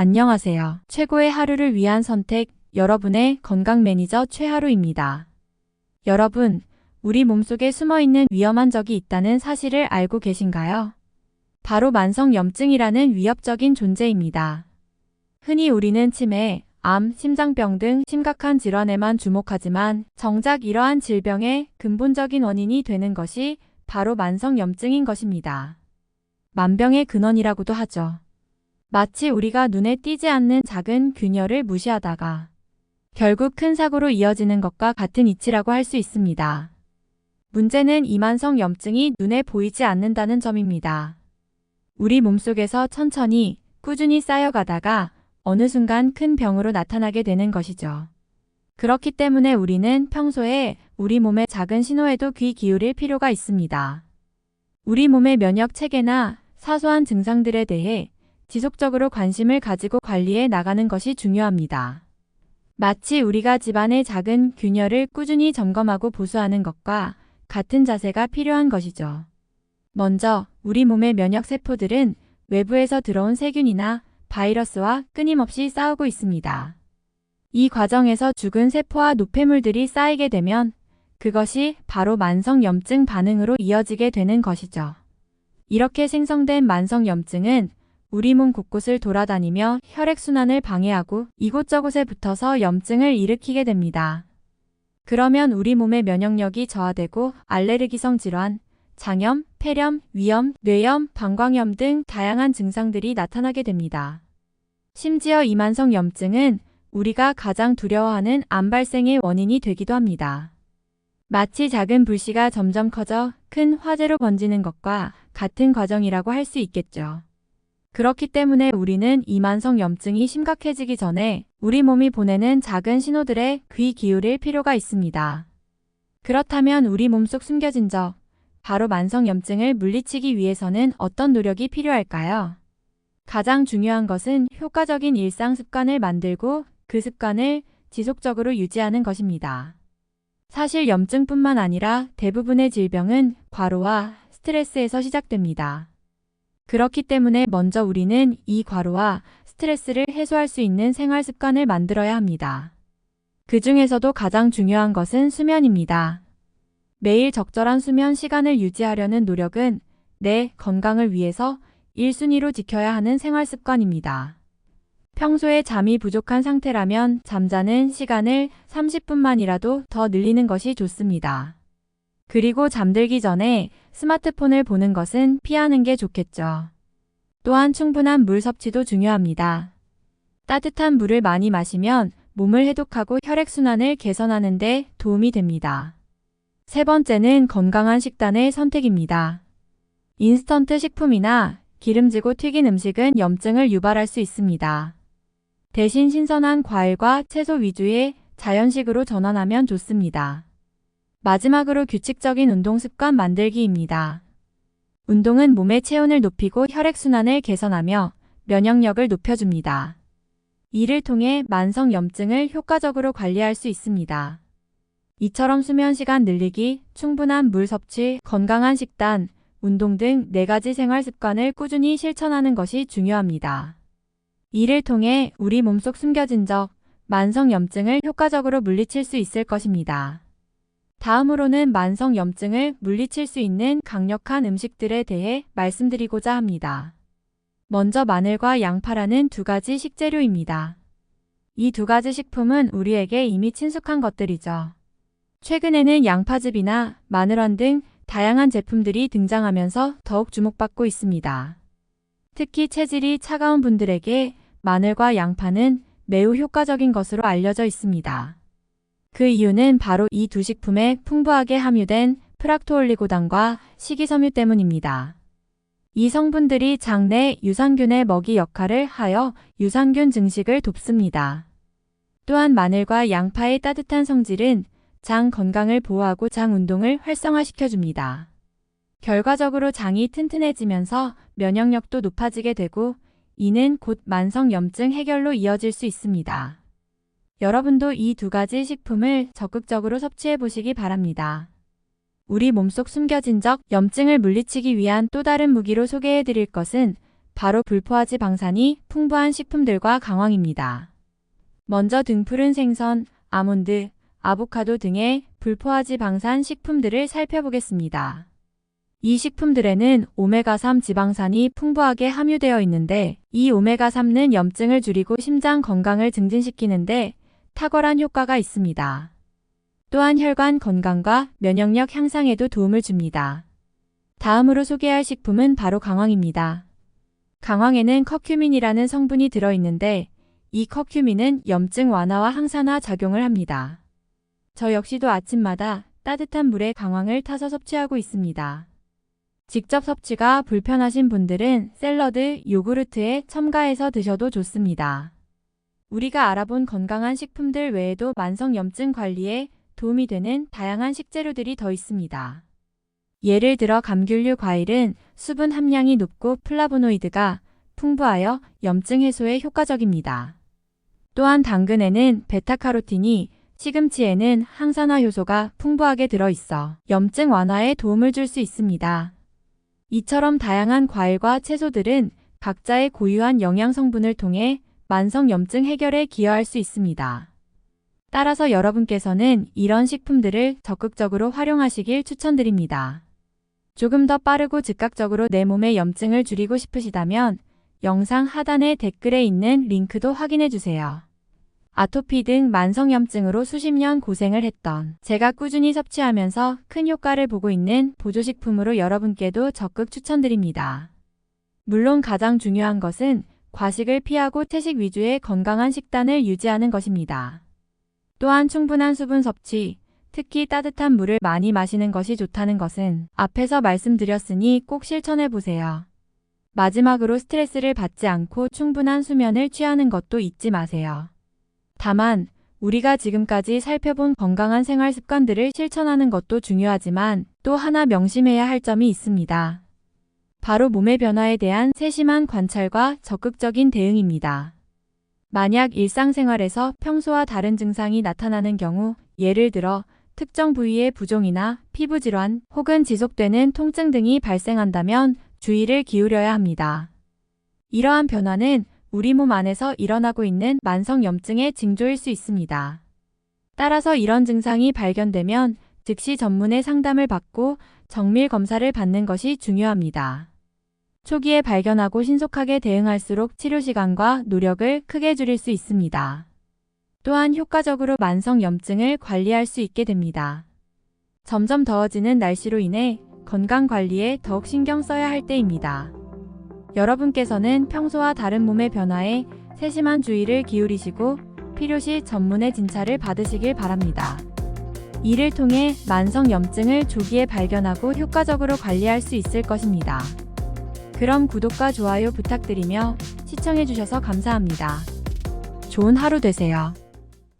안녕하세요. 최고의 하루를 위한 선택, 여러분의 건강 매니저 최하루입니다. 여러분, 우리 몸속에 숨어있는 위험한 적이 있다는 사실을 알고 계신가요? 바로 만성염증이라는 위협적인 존재입니다. 흔히 우리는 치매, 암, 심장병 등 심각한 질환에만 주목하지만 정작 이러한 질병의 근본적인 원인이 되는 것이 바로 만성염증인 것입니다. 만병의 근원이라고도 하죠. 마치 우리가 눈에 띄지 않는 작은 균열을 무시하다가 결국 큰 사고로 이어지는 것과 같은 이치라고 할 수 있습니다. 문제는 이 만성염증이 눈에 보이지 않는다는 점입니다. 우리 몸속에서 천천히 꾸준히 쌓여가다가 어느 순간 큰 병으로 나타나게 되는 것이죠. 그렇기 때문에 우리는 평소에 우리 몸의 작은 신호에도 귀 기울일 필요가 있습니다. 우리 몸의 면역 체계나 사소한 증상들에 대해 지속적으로 관심을 가지고 관리해 나가는 것이 중요합니다. 마치 우리가 집안의 작은 균열을 꾸준히 점검하고 보수하는 것과 같은 자세가 필요한 것이죠. 먼저 우리 몸의 면역 세포들은 외부에서 들어온 세균이나 바이러스와 끊임없이 싸우고 있습니다. 이 과정에서 죽은 세포와 노폐물들이 쌓이게 되면 그것이 바로 만성염증 반응으로 이어지게 되는 것이죠. 이렇게 생성된 만성염증은 우리 몸 곳곳을 돌아다니며 혈액순환을 방해하고 이곳저곳에 붙어서 염증을 일으키게 됩니다. 그러면 우리 몸의 면역력이 저하되고 알레르기성 질환, 장염, 폐렴, 위염, 뇌염, 방광염 등 다양한 증상들이 나타나게 됩니다. 심지어 이 만성염증은 우리가 가장 두려워하는 암 발생의 원인이 되기도 합니다. 마치 작은 불씨가 점점 커져 큰 화재로 번지는 것과 같은 과정이라고 할 수 있겠죠. 그렇기 때문에 우리는 이 만성염증이 심각해지기 전에 우리 몸이 보내는 작은 신호들에 귀 기울일 필요가 있습니다. 그렇다면 우리 몸속 숨겨진 적, 바로 만성염증을 물리치기 위해서는 어떤 노력이 필요할까요? 가장 중요한 것은 효과적인 일상 습관을 만들고 그 습관을 지속적으로 유지하는 것입니다. 사실 염증뿐만 아니라 대부분의 질병은 과로와 스트레스에서 시작됩니다. 그렇기 때문에 먼저 우리는 이 과로와 스트레스를 해소할 수 있는 생활 습관을 만들어야 합니다. 그 중에서도 가장 중요한 것은 수면입니다. 매일 적절한 수면 시간을 유지하려는 노력은 내 건강을 위해서 1순위로 지켜야 하는 생활 습관입니다. 평소에 잠이 부족한 상태라면 잠자는 시간을 30분만이라도 더 늘리는 것이 좋습니다. 그리고 잠들기 전에 스마트폰을 보는 것은 피하는 게 좋겠죠. 또한 충분한 물 섭취도 중요합니다. 따뜻한 물을 많이 마시면 몸을 해독하고 혈액순환을 개선하는 데 도움이 됩니다. 세 번째는 건강한 식단의 선택입니다. 인스턴트 식품이나 기름지고 튀긴 음식은 염증을 유발할 수 있습니다. 대신 신선한 과일과 채소 위주의 자연식으로 전환하면 좋습니다. 마지막으로 규칙적인 운동 습관 만들기입니다. 운동은 몸의 체온을 높이고 혈액순환을 개선하며 면역력을 높여줍니다. 이를 통해 만성염증을 효과적으로 관리할 수 있습니다. 이처럼 수면 시간 늘리기, 충분한 물 섭취, 건강한 식단, 운동 등 4가지 생활 습관을 꾸준히 실천하는 것이 중요합니다. 이를 통해 우리 몸속 숨겨진 적, 만성염증을 효과적으로 물리칠 수 있을 것입니다. 다음으로는 만성염증을 물리칠 수 있는 강력한 음식들에 대해 말씀드리고자 합니다. 먼저 마늘과 양파라는 2가지 식재료입니다. 이 2가지 식품은 우리에게 이미 친숙한 것들이죠. 최근에는 양파즙이나 마늘환 등 다양한 제품들이 등장하면서 더욱 주목받고 있습니다. 특히 체질이 차가운 분들에게 마늘과 양파는 매우 효과적인 것으로 알려져 있습니다. 그 이유는 바로 이 2 식품에 풍부하게 함유된 프락토올리고당과 식이섬유 때문입니다. 이 성분들이 장 내 유산균의 먹이 역할을 하여 유산균 증식을 돕습니다. 또한 마늘과 양파의 따뜻한 성질은 장 건강을 보호하고 장 운동을 활성화시켜줍니다. 결과적으로 장이 튼튼해지면서 면역력도 높아지게 되고 이는 곧 만성염증 해결로 이어질 수 있습니다. 여러분도 이 2가지 식품을 적극적으로 섭취해 보시기 바랍니다. 우리 몸속 숨겨진 적, 염증을 물리치기 위한 또 다른 무기로 소개해 드릴 것은 바로 불포화지 방산이 풍부한 식품들과 강황입니다. 먼저 등푸른 생선, 아몬드, 아보카도 등의 불포화지 방산 식품들을 살펴보겠습니다. 이 식품들에는 오메가3 지방산이 풍부하게 함유되어 있는데 이 오메가3는 염증을 줄이고 심장 건강을 증진시키는데 탁월한 효과가 있습니다. 또한 혈관 건강과 면역력 향상에도 도움을 줍니다. 다음으로 소개할 식품은 바로 강황입니다. 강황에는 커큐민이라는 성분이 들어있는데 이 커큐민은 염증 완화와 항산화 작용을 합니다. 저 역시도 아침마다 따뜻한 물에 강황을 타서 섭취하고 있습니다. 직접 섭취가 불편하신 분들은 샐러드, 요구르트에 첨가해서 드셔도 좋습니다. 우리가 알아본 건강한 식품들 외에도 만성염증 관리에 도움이 되는 다양한 식재료들이 더 있습니다. 예를 들어 감귤류 과일은 수분 함량이 높고 플라보노이드가 풍부하여 염증 해소에 효과적입니다. 또한 당근에는 베타카로틴이, 시금치에는 항산화 효소가 풍부하게 들어있어 염증 완화에 도움을 줄 수 있습니다. 이처럼 다양한 과일과 채소들은 각자의 고유한 영양 성분을 통해 만성염증 해결에 기여할 수 있습니다. 따라서 여러분께서는 이런 식품들을 적극적으로 활용하시길 추천드립니다. 조금 더 빠르고 즉각적으로 내 몸의 염증을 줄이고 싶으시다면 영상 하단의 댓글에 있는 링크도 확인해주세요. 아토피 등 만성염증으로 수십 년 고생을 했던 제가 꾸준히 섭취하면서 큰 효과를 보고 있는 보조식품으로 여러분께도 적극 추천드립니다. 물론 가장 중요한 것은 과식을 피하고 채식 위주의 건강한 식단을 유지하는 것입니다. 또한 충분한 수분 섭취, 특히 따뜻한 물을 많이 마시는 것이 좋다는 것은 앞에서 말씀드렸으니 꼭 실천해보세요. 마지막으로 스트레스를 받지 않고 충분한 수면을 취하는 것도 잊지 마세요. 다만 우리가 지금까지 살펴본 건강한 생활 습관들을 실천하는 것도 중요하지만 또 하나 명심해야 할 점이 있습니다. 바로 몸의 변화에 대한 세심한 관찰과 적극적인 대응입니다. 만약 일상생활에서 평소와 다른 증상이 나타나는 경우, 예를 들어 특정 부위의 부종이나 피부질환 혹은 지속되는 통증 등이 발생한다면 주의를 기울여야 합니다. 이러한 변화는 우리 몸 안에서 일어나고 있는 만성염증의 징조일 수 있습니다. 따라서 이런 증상이 발견되면 즉시 전문의 상담을 받고 정밀 검사를 받는 것이 중요합니다. 초기에 발견하고 신속하게 대응할수록 치료 시간과 노력을 크게 줄일 수 있습니다. 또한 효과적으로 만성염증을 관리할 수 있게 됩니다. 점점 더워지는 날씨로 인해 건강 관리에 더욱 신경 써야 할 때입니다. 여러분께서는 평소와 다른 몸의 변화에 세심한 주의를 기울이시고 필요시 전문의 진찰을 받으시길 바랍니다. 이를 통해 만성염증을 조기에 발견하고 효과적으로 관리할 수 있을 것입니다. 그럼 구독과 좋아요 부탁드리며 시청해주셔서 감사합니다. 좋은 하루 되세요.